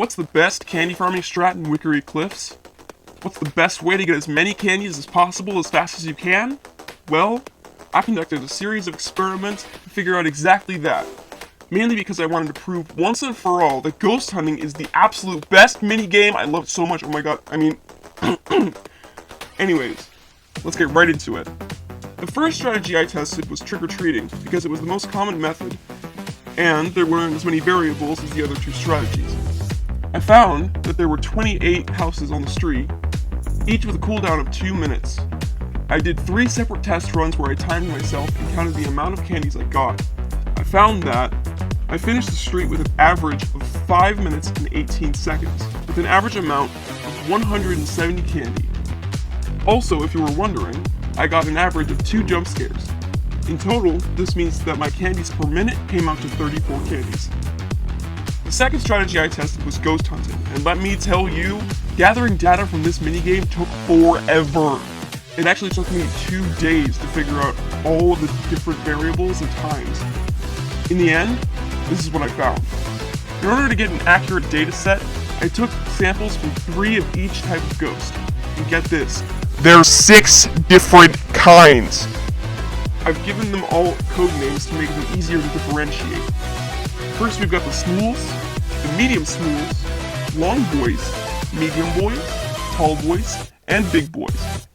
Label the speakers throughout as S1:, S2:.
S1: What's the best candy farming strat in Wickery Cliffs? What's the best way to get as many candies as possible as fast as you can? Well, I conducted a series of experiments to figure out exactly that. Mainly because I wanted to prove once and for all that ghost hunting is the absolute best minigame. I love it so much, oh my god, Anyways, let's get right into it. The first strategy I tested was trick-or-treating, because it was the most common method, and there weren't as many variables as the other two strategies. I found that there were 28 houses on the street, each with a cooldown of 2 minutes. I did 3 separate test runs where I timed myself and counted the amount of candies I got. I found that I finished the street with an average of 5 minutes and 18 seconds, with an average amount of 170 candy. Also, if you were wondering, I got an average of 2 jump scares. In total, this means that my candies per minute came out to 34 candies. The second strategy I tested was ghost hunting, and let me tell you, gathering data from this minigame took forever. It actually took me 2 days to figure out all of the different variables and times. In the end, this is what I found. In order to get an accurate data set, I took samples from 3 of each type of ghost. And get this, there's 6 different kinds! I've given them all code names to make them easier to differentiate. First we've got the smools, the medium smools, long boys, medium boys, tall boys, and big boys.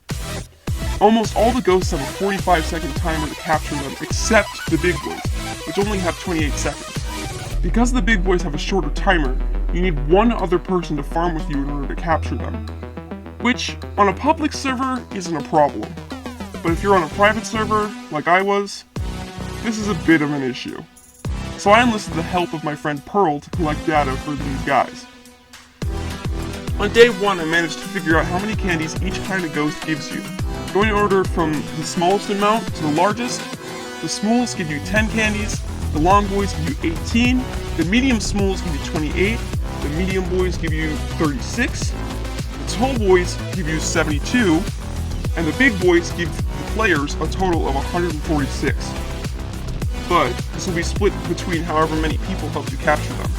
S1: Almost all the ghosts have a 45-second timer to capture them, except the big boys, which only have 28 seconds. Because the big boys have a shorter timer, you need one other person to farm with you in order to capture them. Which, on a public server, isn't a problem. But if you're on a private server, like I was, this is a bit of an issue. So I enlisted the help of my friend Pearl to collect data for these guys. On day 1, I managed to figure out how many candies each kind of ghost gives you. Going in order from the smallest amount to the largest, the smools give you 10 candies, the long boys give you 18, the medium smools give you 28, the medium boys give you 36, the tall boys give you 72, and the big boys give the players a total of 146. But this will be split between however many people help you capture them.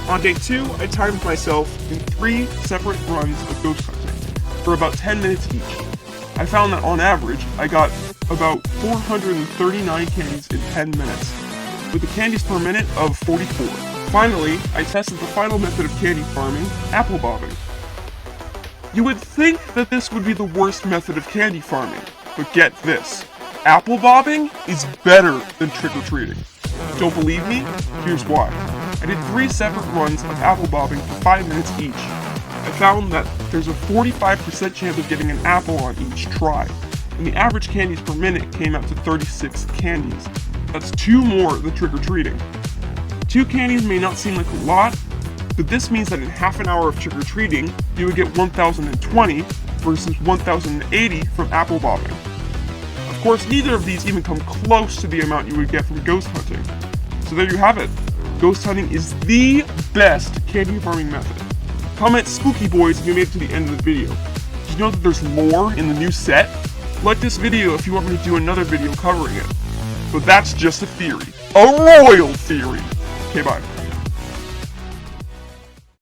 S1: On day 2, I timed myself in 3 separate runs of ghost hunting, for about 10 minutes each. I found that on average, I got about 439 candies in 10 minutes, with the candies per minute of 44. Finally, I tested the final method of candy farming, apple bobbing. You would think that this would be the worst method of candy farming, but get this. Apple bobbing is better than trick-or-treating. Don't believe me? Here's why. I did 3 separate runs of apple bobbing for 5 minutes each. I found that there's a 45% chance of getting an apple on each try, and the average candies per minute came out to 36 candies. That's 2 more than trick-or-treating. 2 candies may not seem like a lot, but this means that in half an hour of trick-or-treating, you would get 1,020 versus 1,080 from apple bobbing. Of course, neither of these even come close to the amount you would get from ghost hunting. So there you have it. Ghost hunting is the best candy farming method. Comment spooky boys if you made it to the end of the video. Did you know that there's lore in the new set? Like this video if you want me to do another video covering it. But that's just a theory. A royal theory! Okay, bye.